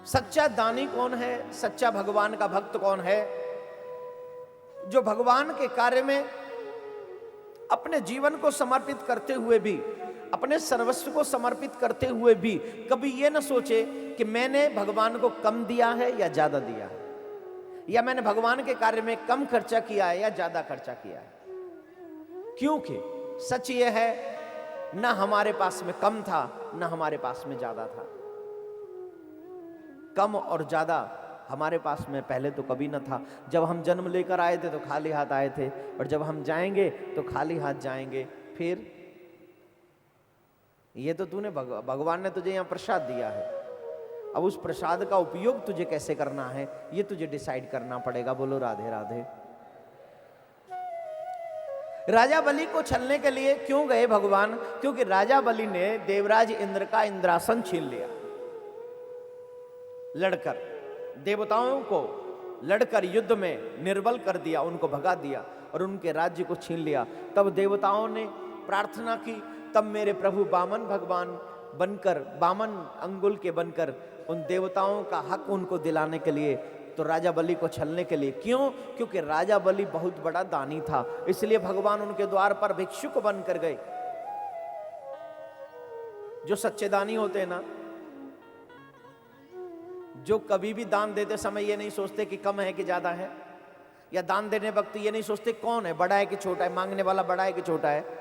सच्चा दानी कौन है, सच्चा भगवान का भक्त कौन है? जो भगवान के कार्य में अपने जीवन को समर्पित करते हुए भी, अपने सर्वस्व को समर्पित करते हुए भी कभी ये ना सोचे कि मैंने भगवान को कम दिया है या ज्यादा दिया है, या मैंने भगवान के कार्य में कम खर्चा किया है या ज्यादा खर्चा किया है। क्योंकि सच ये है, ना हमारे पास में कम था, ना हमारे पास में ज्यादा था। कम और ज्यादा हमारे पास में पहले तो कभी न था। जब हम जन्म लेकर आए थे तो खाली हाथ आए थे, और जब हम जाएंगे तो खाली हाथ जाएंगे। फिर ये तो तूने भगवान ने तुझे यहां प्रसाद दिया है, अब उस प्रसाद का उपयोग तुझे कैसे करना है ये तुझे डिसाइड करना पड़ेगा। बोलो राधे राधे। राजा बलि को छलने के लिए क्यों गए भगवान? क्योंकि राजा बलि ने देवराज इंद्र का इंद्रासन छीन लिया। लड़कर देवताओं को लड़कर युद्ध में निर्बल कर दिया, उनको भगा दिया और उनके राज्य को छीन लिया। तब देवताओं ने प्रार्थना की, तब मेरे प्रभु वामन भगवान बनकर, वामन अंगुल के बनकर उन देवताओं का हक उनको दिलाने के लिए, तो राजा बलि को छलने के लिए। क्यों? क्योंकि राजा बलि बहुत बड़ा दानी था, इसलिए भगवान उनके द्वार पर भिक्षुक बनकर गए। जो सच्चे दानी होते हैं ना, जो कभी भी दान देते समय ये नहीं सोचते कि कम है कि ज्यादा है, या दान देने वक्त ये नहीं सोचते कौन है, बड़ा है कि छोटा है, मांगने वाला बड़ा है कि छोटा है।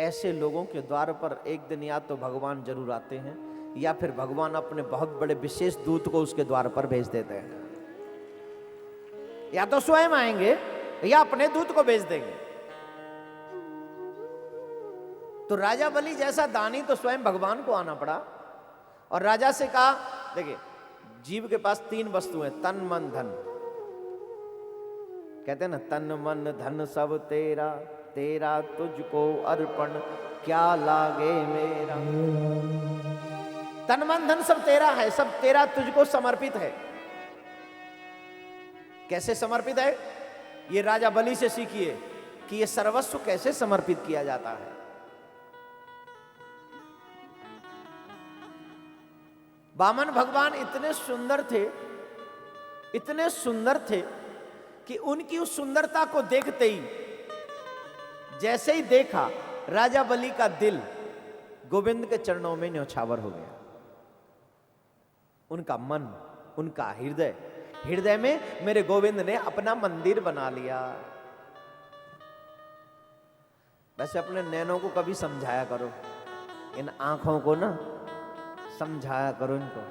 ऐसे लोगों के द्वार पर एक दिन या तो भगवान जरूर आते हैं, या फिर भगवान अपने बहुत बड़े विशेष दूत को उसके द्वार पर भेज देते हैं। या तो स्वयं आएंगे या अपने दूत को भेज देंगे। तो राजा बलि जैसा दानी तो स्वयं भगवान को आना पड़ा, और राजा से कहा, देखिए जीव के पास 3 वस्तुएं, तन मन धन। कहते हैं ना, तन मन धन सब तेरा, तेरा तुझको अर्पण क्या लागे मेरा। तन मन धन सब तेरा है, सब तेरा तुझको समर्पित है। कैसे समर्पित है? ये राजा बलि से सीखिए कि ये सर्वस्व कैसे समर्पित किया जाता है। वामन भगवान इतने सुंदर थे, इतने सुंदर थे कि उनकी उस सुंदरता को देखते ही, जैसे ही देखा, राजा बलि का दिल गोविंद के चरणों में न्यौछावर हो गया। उनका मन, उनका हृदय, हृदय में मेरे गोविंद ने अपना मंदिर बना लिया। वैसे अपने नैनों को कभी समझाया करो, इन आंखों को ना समझाया करो इनको,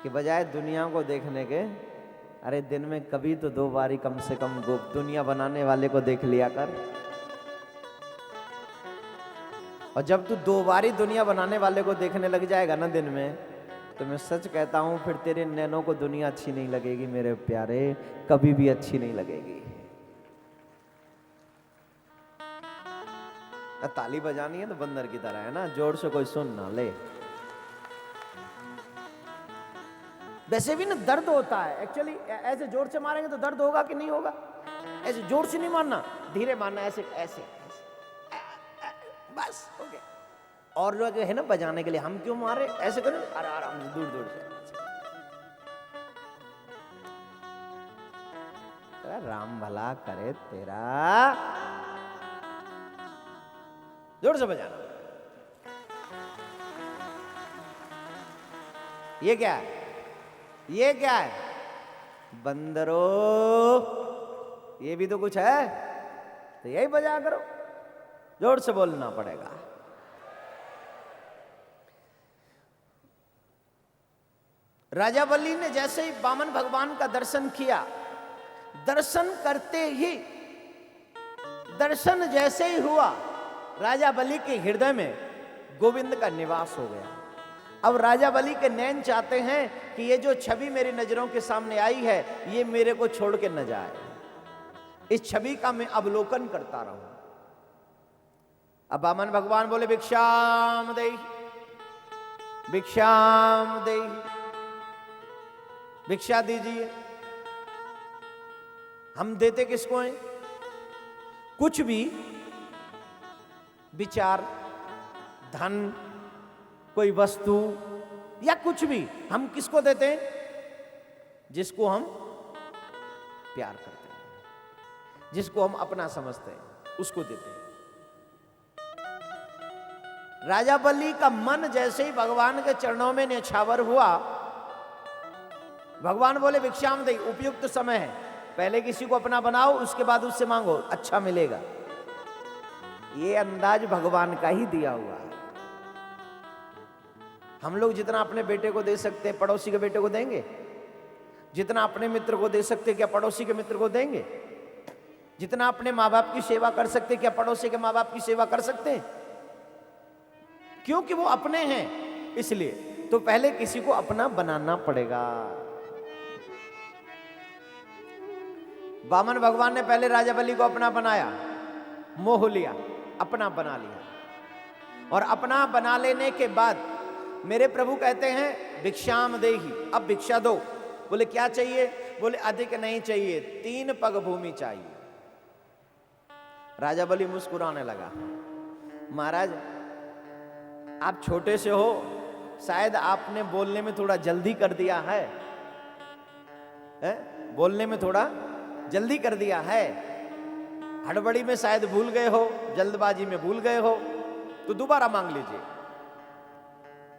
कि बजाय दुनिया को देखने के, अरे दिन में कभी तो 2 बारी कम से कम दुनिया बनाने वाले को देख लिया कर। और जब तू 2 बारी दुनिया बनाने वाले को देखने लग जाएगा ना दिन में, तो मैं सच कहता हूं फिर तेरे नैनों को दुनिया अच्छी नहीं लगेगी मेरे प्यारे, कभी भी अच्छी नहीं लगेगी। ताली बजानी है तो बंदर की तरह है ना, जोर से कोई सुन ना ले। वैसे भी ना दर्द होता है एक्चुअली, ऐसे जोर से मारेंगे तो दर्द होगा कि नहीं होगा? ऐसे जोर से नहीं मारना, धीरे मारना, ऐसे ऐसे, ऐसे। बस हो गया। और लोग है ना बजाने के लिए, हम क्यों मारे, ऐसे करो, आराम से, दूर दूर से। राम भला करे तेरा, जोर से बजाना। ये क्या है? ये क्या है? बंदरो, ये भी तो कुछ है, तो यही बजा करो, जोर से बोलना पड़ेगा। राजा बलि ने जैसे ही वामन भगवान का दर्शन किया, दर्शन करते ही, दर्शन जैसे ही हुआ, राजा बलि के हृदय में गोविंद का निवास हो गया। अब राजा बलि के नैन चाहते हैं कि ये जो छवि मेरी नजरों के सामने आई है, ये मेरे को छोड़ के न जाए, इस छवि का मैं अवलोकन करता रहूं। अब वामन भगवान बोले, भिक्षाम देहि, भिक्षाम देहि, भिक्षा दीजिए। हम देते किसको हैं? कुछ भी विचार, धन, कोई वस्तु या कुछ भी, हम किसको देते हैं? जिसको हम प्यार करते हैं, जिसको हम अपना समझते हैं, उसको देते हैं। राजा बलि का मन जैसे ही भगवान के चरणों में न्यौछावर हुआ, भगवान बोले भिक्षाम दे, उपयुक्त समय है, पहले किसी को अपना बनाओ, उसके बाद उससे मांगो, अच्छा मिलेगा। ये अंदाज भगवान का ही दिया हुआ है। हम लोग जितना अपने बेटे को दे सकते हैं, पड़ोसी के बेटे को देंगे? जितना अपने मित्र को दे सकते, क्या पड़ोसी के मित्र को देंगे? जितना अपने माँ बाप की सेवा कर सकते, क्या पड़ोसी के माँ बाप की सेवा कर सकते हैं? क्योंकि वो अपने हैं, इसलिए तो पहले किसी को अपना बनाना पड़ेगा। वामन भगवान ने पहले राजा बलि को अपना बनाया, मोह लिया, अपना बना लिया, और अपना बना लेने के बाद मेरे प्रभु कहते हैं भिक्षाम देहि, अब भिक्षा दो। बोले क्या चाहिए? बोले अधिक नहीं चाहिए, 3 पग भूमि चाहिए। राजा बलि मुस्कुराने लगा, महाराज आप छोटे से हो, शायद आपने बोलने में थोड़ा जल्दी कर दिया है, बोलने में थोड़ा जल्दी कर दिया है, हड़बड़ी में शायद भूल गए हो, जल्दबाजी में भूल गए हो, तो दोबारा मांग लीजिए,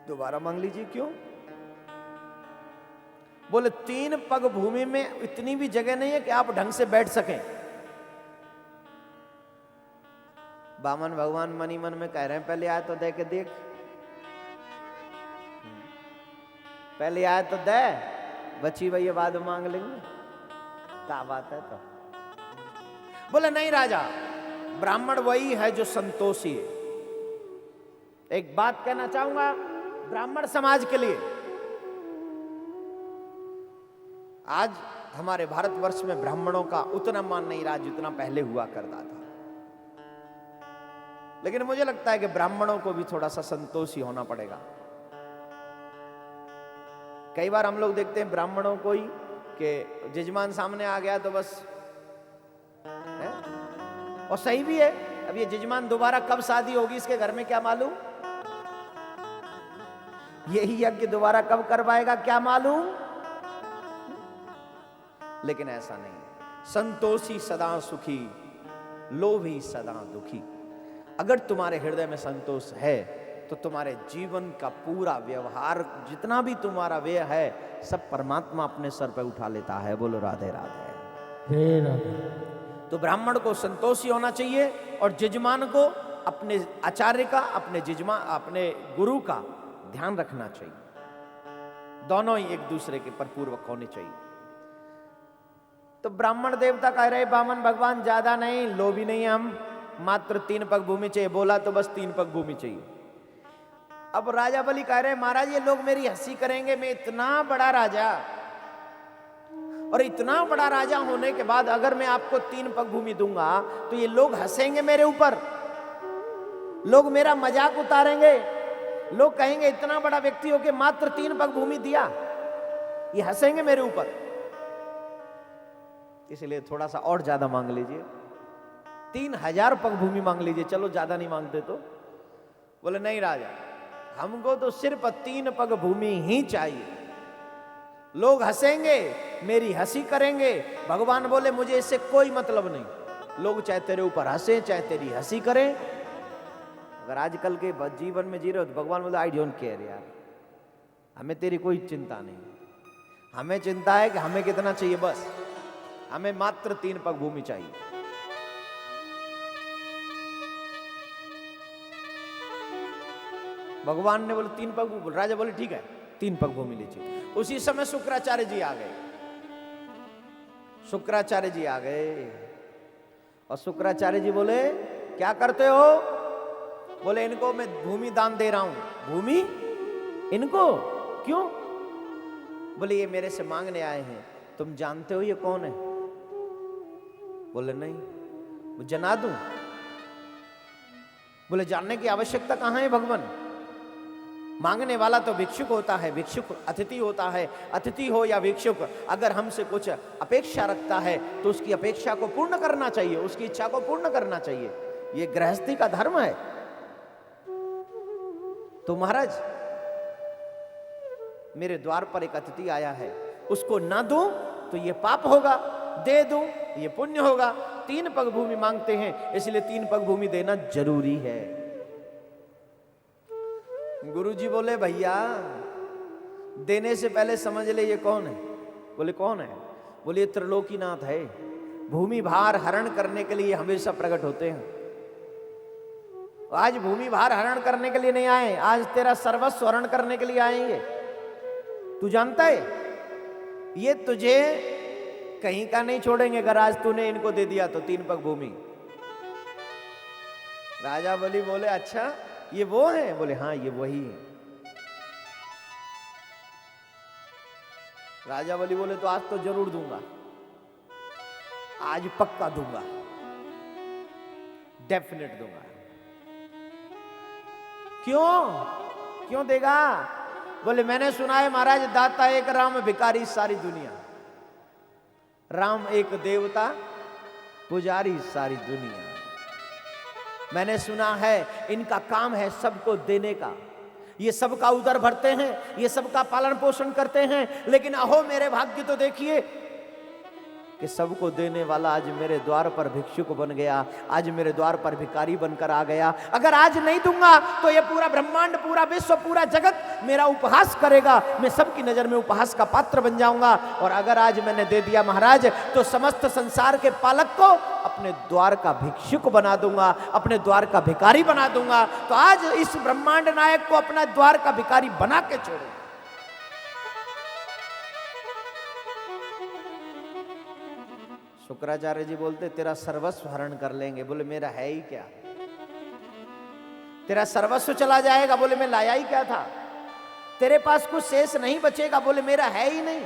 दोबारा मांग लीजिए। क्यों? बोले 3 पग भूमि में इतनी भी जगह नहीं है कि आप ढंग से बैठ सकें। वामन भगवान मनी मन में कह रहे हैं पहले आए तो दे के देख, पहले आए तो दे, बची भैया बाद में मांग लेंगे, क्या बात है? तो बोले नहीं राजा, ब्राह्मण वही है जो संतोषी है। एक बात कहना चाहूंगा ब्राह्मण समाज के लिए, आज हमारे भारतवर्ष में ब्राह्मणों का उतना मान नहीं रहा जितना पहले हुआ करता था, लेकिन मुझे लगता है कि ब्राह्मणों को भी थोड़ा सा संतोषी होना पड़ेगा। कई बार हम लोग देखते हैं ब्राह्मणों को ही कि जजमान सामने आ गया तो बस है? और सही भी है। अब ये जजमान दोबारा कब शादी होगी इसके घर में क्या मालूम, यही यज्ञ दोबारा कब करवाएगा क्या मालूम, लेकिन ऐसा नहीं। संतोषी सदा सुखी, लोभी सदा दुखी। अगर तुम्हारे हृदय में संतोष है तो तुम्हारे जीवन का पूरा व्यवहार, जितना भी तुम्हारा व्यय है, सब परमात्मा अपने सर पर उठा लेता है। बोलो राधे राधे। हे राधे। तो ब्राह्मण को संतोषी होना चाहिए और जजमान को अपने आचार्य का, अपने जजमान, अपने गुरु का ध्यान रखना चाहिए। दोनों ही एक दूसरे के परिपूरक होने चाहिए। तो ब्राह्मण देवता कह रहे वामन भगवान ज्यादा नहीं, लोभी नहीं, हम मात्र 3 पग भूमि चाहिए। बोला तो बस 3 पग भूमि चाहिए। अब राजा बलि कह रहे महाराज ये लोग मेरी हंसी करेंगे, मैं इतना बड़ा राजा, और इतना बड़ा राजा होने के बाद अगर मैं आपको 3 पग भूमि दूंगा तो ये लोग हंसेंगे मेरे ऊपर, लोग मेरा मजाक उतारेंगे, लोग कहेंगे इतना बड़ा व्यक्ति हो के मात्र 3 पग भूमि दिया, ये हंसेंगे मेरे ऊपर। इसलिए थोड़ा सा और ज्यादा मांग लीजिए, 3000 पग भूमि मांग लीजिए, चलो ज्यादा नहीं मांगते तो। बोले नहीं राजा, हमको तो सिर्फ 3 पग भूमि ही चाहिए। लोग हंसेंगे, मेरी हंसी करेंगे। भगवान बोले मुझे इससे कोई मतलब नहीं, लोग चाहे तेरे ऊपर हंसे चाहे तेरी हंसी करें। अगर आजकल के जीवन में जी रहे हो तो भगवान बोले आई डोंट केयर यार, हमें तेरी कोई चिंता नहीं, हमें चिंता है कि हमें कितना चाहिए, बस हमें मात्र 3 पग भूमि चाहिए। भगवान ने बोले 3 पग भूमि, राजा बोले ठीक है 3 पग भूमि लीजिए। उसी समय शुक्राचार्य जी आ गए। शुक्राचार्य जी आ गए और शुक्राचार्य जी बोले क्या करते हो? बोले इनको मैं भूमि दान दे रहा हूं। भूमि इनको क्यों? बोले ये मेरे से मांगने आए हैं, तुम जानते हो ये कौन है? बोले नहीं। वो जना दूं? बोले जानने की आवश्यकता कहां है भगवान, मांगने वाला तो भिक्षुक होता है, भिक्षुक अतिथि होता है। अतिथि हो या भिक्षुक, अगर हमसे कुछ अपेक्षा रखता है तो उसकी अपेक्षा को पूर्ण करना चाहिए, उसकी इच्छा को पूर्ण करना चाहिए। ये गृहस्थी का धर्म है। तो महाराज मेरे द्वार पर एक अतिथि आया है, उसको ना दूं तो ये पाप होगा, दे दूं ये पुण्य होगा। 3 पग भूमि मांगते हैं, इसलिए 3 पग भूमि देना जरूरी है। गुरुजी बोले भैया देने से पहले समझ ले ये कौन है। बोले कौन है? बोले त्रिलोकीनाथ है, भूमि भार हरण करने के लिए हमेशा प्रकट होते हैं। आज भूमि भार हरण करने के लिए नहीं आए, आज तेरा सर्वस्व हरण करने के लिए आएंगे। तू जानता है ये तुझे कहीं का नहीं छोड़ेंगे अगर आज तूने इनको दे दिया तो 3 पग भूमि। राजा बलि बोले अच्छा ये वो है? बोले हाँ ये वही है। राजा बलि बोले तो आज तो जरूर दूंगा, आज पक्का दूंगा, डेफिनेट दूंगा। क्यों देगा? बोले मैंने सुना है महाराज दाता एक राम भिखारी सारी दुनिया। राम एक देवता पुजारी सारी दुनिया। मैंने सुना है इनका काम है सबको देने का, ये सबका उदर भरते हैं, ये सबका पालन पोषण करते हैं। लेकिन अहो मेरे भाग्य तो देखिए कि सबको देने वाला आज मेरे द्वार पर भिक्षुक बन गया, आज मेरे द्वार पर भिखारी बनकर आ गया। अगर आज नहीं दूंगा तो ये पूरा ब्रह्मांड, पूरा विश्व, पूरा जगत मेरा उपहास करेगा, मैं सबकी नजर में उपहास का पात्र बन जाऊंगा। और अगर आज मैंने दे दिया महाराज तो समस्त संसार के पालक को अपने द्वार का भिक्षुक बना दूंगा, अपने द्वार का भिखारी बना दूंगा। तो आज इस ब्रह्मांड नायक को अपना द्वार का भिखारी बना के छोड़ो। शुक्राचार्य जी बोलते तेरा सर्वस्व हरण कर लेंगे। बोले मेरा है ही क्या? तेरा सर्वस्व चला जाएगा। बोले मैं लाया ही क्या था? तेरे पास कुछ शेष नहीं बचेगा। बोले मेरा है ही नहीं।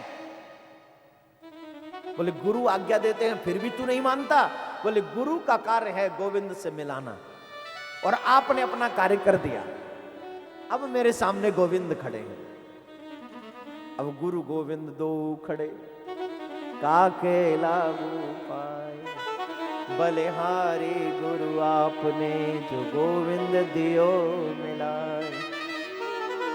बोले गुरु आज्ञा देते हैं फिर भी तू नहीं मानता। बोले गुरु का कार्य है गोविंद से मिलाना, और आपने अपना कार्य कर दिया। अब मेरे सामने गोविंद खड़े हैं। अब गुरु गोविंद दो खड़े, काके लागू पाए, बलिहारी गुरु आपने जो गोविंद दियो मिलाए।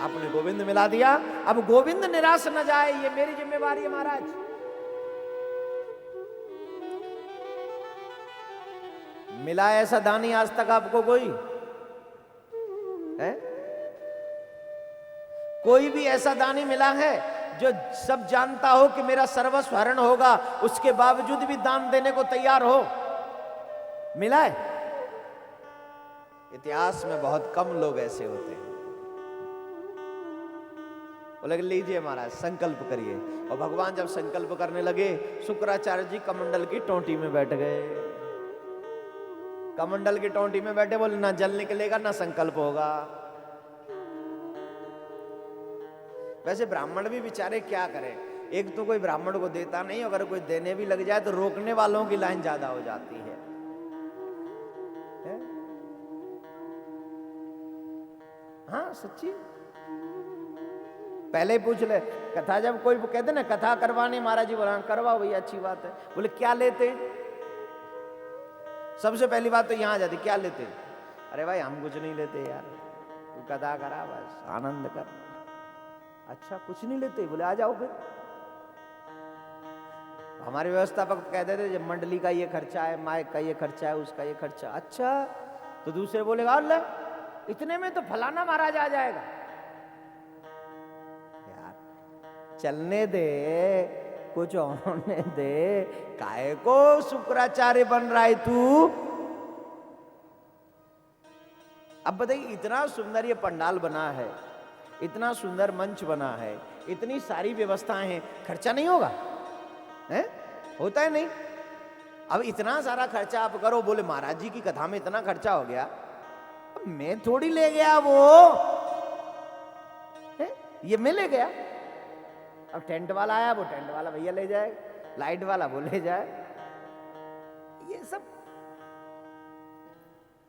आपने गोविंद मिला दिया, अब गोविंद निराश न जाए, ये मेरी जिम्मेवारी है महाराज। मिला ऐसा दानी आज तक आपको कोई है? कोई भी ऐसा दानी मिला है जो सब जानता हो कि मेरा सर्वस्व हरण होगा, उसके बावजूद भी दान देने को तैयार हो? मिला है? इतिहास में बहुत कम लोग ऐसे होते हैं। बोले लीजिए महाराज संकल्प करिए। और भगवान जब संकल्प करने लगे, शुक्राचार्य जी कमंडल की टोंटी में बैठ गए। कमंडल की टोंटी में बैठे, बोले ना जल निकलेगा ना संकल्प होगा। वैसे ब्राह्मण भी बेचारे क्या करें, एक तो कोई ब्राह्मण को देता नहीं, अगर कोई देने भी लग जाए तो रोकने वालों की लाइन ज्यादा हो जाती है? हाँ सच्ची। पहले ही पूछ ले, कथा जब कोई कहते ना कथा करवाने, महाराज जी बोला करवाओ भैया अच्छी बात है। बोले क्या लेते? सबसे पहली बात तो यहां आ जाती, क्या लेते? अरे भाई हम कुछ नहीं लेते यार, तू कथा करा बस आनंद कर। अच्छा कुछ नहीं लेते? बोले आ जाओ फिर। हमारे व्यवस्थापक कहते थे जब मंडली का ये खर्चा है, माइक का ये खर्चा है, उसका ये खर्चा। अच्छा तो दूसरे बोलेगा ले इतने में तो फलाना महाराज आ जाएगा। यार चलने दे, कुछ होने दे, काहे को शुक्राचार्य बन रहा है तू? अब बताइए इतना सुंदर ये पंडाल बना है, इतना सुंदर मंच बना है, इतनी सारी व्यवस्थाएं हैं, खर्चा नहीं होगा? है? होता है नहीं? अब इतना सारा खर्चा आप करो। बोले महाराज जी की कथा में इतना खर्चा हो गया, अब मैं थोड़ी ले गया वो है? ये मैं ले गया। अब टेंट वाला आया, वो टेंट वाला भैया ले जाए, लाइट वाला वो ले जाए। ये सब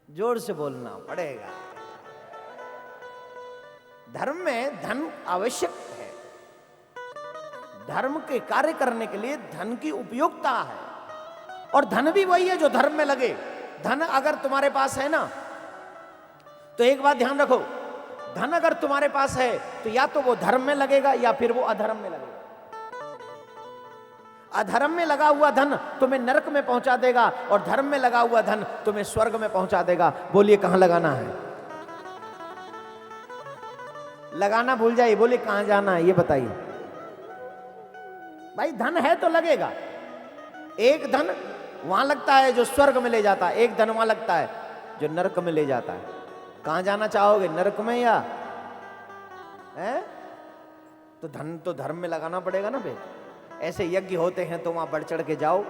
जोर से बोलना पड़ेगा। धर्म में धन आवश्यक है, धर्म के कार्य करने के लिए धन की उपयोगिता है, और धन भी वही है जो धर्म में लगे। धन अगर तुम्हारे पास है ना, तो एक बात ध्यान रखो, धन अगर तुम्हारे पास है तो या तो वो धर्म में लगेगा या फिर वो अधर्म में लगेगा। अधर्म में लगा हुआ धन तुम्हें नरक में पहुंचा देगा और धर्म में लगा हुआ धन तुम्हें स्वर्ग में पहुंचा देगा। बोलिए कहां लगाना है? लगाना भूल जाइए, बोलिए कहां जाना है ये बताइए। भाई धन है तो लगेगा। एक धन वहां लगता है जो स्वर्ग में ले जाता है, एक धन वहां लगता है जो नरक में ले जाता है। कहां जाना चाहोगे, नरक में या है? तो धन तो धर्म में लगाना पड़ेगा ना। फिर ऐसे यज्ञ होते हैं तो वहां बढ़ चढ़ के जाओ,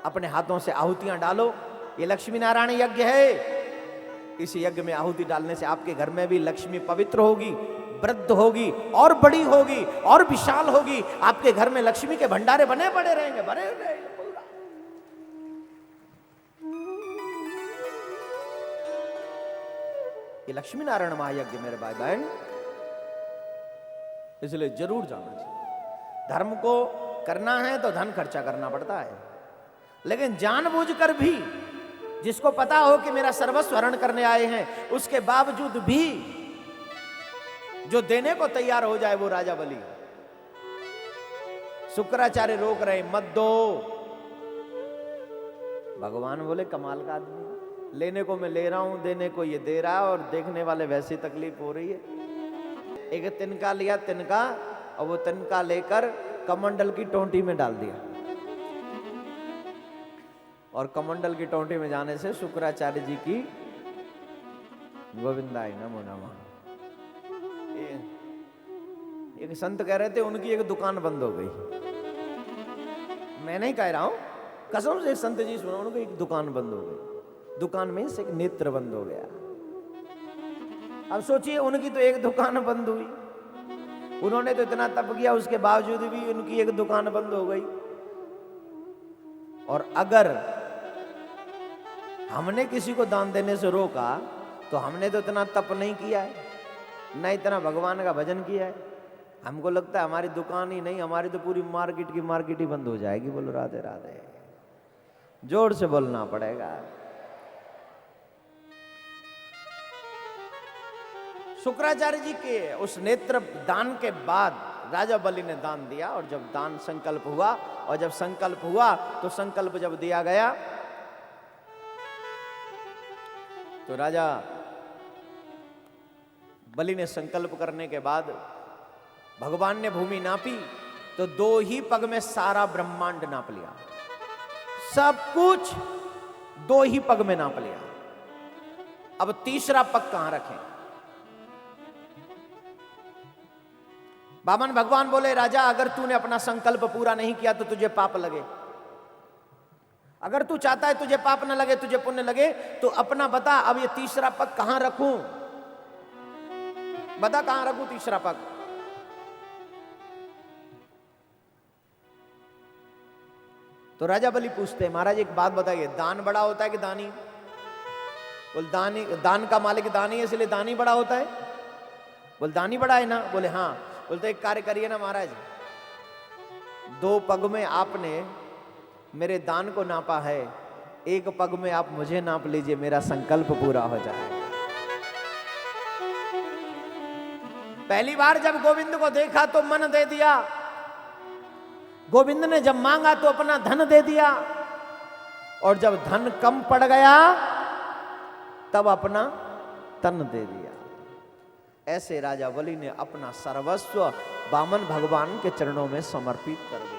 अपने हाथों से आहुतियां डालो। ये लक्ष्मी नारायण यज्ञ है। इस यज्ञ में आहुति डालने से आपके घर में भी लक्ष्मी पवित्र होगी, वृद्ध होगी और बड़ी होगी और विशाल होगी। आपके घर में लक्ष्मी के भंडारे बने पड़े रहेंगे, भरे रहेंगे। ये लक्ष्मी नारायण महायज्ञ मेरे भाई बहन, इसलिए जरूर जाना चाहिए। धर्म को करना है तो धन खर्चा करना पड़ता है, लेकिन जानबूझकर भी, जिसको पता हो कि मेरा सर्वस्व हरण करने आए हैं, उसके बावजूद भी जो देने को तैयार हो जाए वो राजा बलि। शुक्राचार्य रोक रहे, मत दो। भगवान बोले कमाल का आदमी, लेने को मैं ले रहा हूं, देने को ये दे रहा है, और देखने वाले वैसी तकलीफ हो रही है। एक तिनका लिया, तिनका, और वो तिनका लेकर कमंडल की टोंटी में डाल दिया, और कमंडल की टोंटी में जाने से शुक्राचार्य जी की गोविंदाय नमो नमः। एक संत कह रहे थे उनकी एक दुकान बंद हो गई। मैं नहीं कह रहा हूं, कसम से संत जी सुना, उनकी एक दुकान बंद हो गई। दुकान में से एक नेत्र बंद हो गया। अब सोचिए, उनकी तो एक दुकान बंद हुई, उन्होंने तो इतना तप किया, उसके बावजूद भी उनकी एक दुकान बंद हो गई। और अगर हमने किसी को दान देने से रोका तो हमने तो इतना तप नहीं किया है, न इतना भगवान का भजन किया है। हमको लगता है हमारी दुकान ही नहीं, हमारी तो पूरी मार्केट की मार्केट ही बंद हो जाएगी। बोलो राधे राधे, जोर से बोलना पड़ेगा। शुक्राचार्य जी के उस नेत्र दान के बाद राजा बलि ने दान दिया, और जब दान संकल्प हुआ, और जब संकल्प हुआ तो संकल्प जब दिया गया तो राजा बलि ने संकल्प करने के बाद भगवान ने भूमि नापी तो 2 ही पग में सारा ब्रह्मांड नाप लिया। सब कुछ 2 ही पग में नाप लिया। अब तीसरा पग कहां रखें? बामन भगवान बोले, राजा अगर तूने अपना संकल्प पूरा नहीं किया तो तुझे पाप लगे। अगर तू चाहता है तुझे पाप न लगे, तुझे पुण्य लगे, तो अपना बता, अब ये तीसरा पग कहां रखूं? बता कहां रखूं तीसरा पग? तो राजा बलि पूछते हैं, महाराज एक बात बताइए, दान बड़ा होता है कि दानी? बोल दानी, दान का मालिक दानी है, इसलिए दानी बड़ा होता है। बोल दानी बड़ा है ना? बोले हाँ। बोलते एक कार्य करिए ना महाराज, 2 पग में आपने मेरे दान को नापा है, 1 पग में आप मुझे नाप लीजिए, मेरा संकल्प पूरा हो जाएगा। पहली बार जब गोविंद को देखा तो मन दे दिया, गोविंद ने जब मांगा तो अपना धन दे दिया, और जब धन कम पड़ गया तब अपना तन दे दिया। ऐसे राजा बलि ने अपना सर्वस्व वामन भगवान के चरणों में समर्पित कर दिया।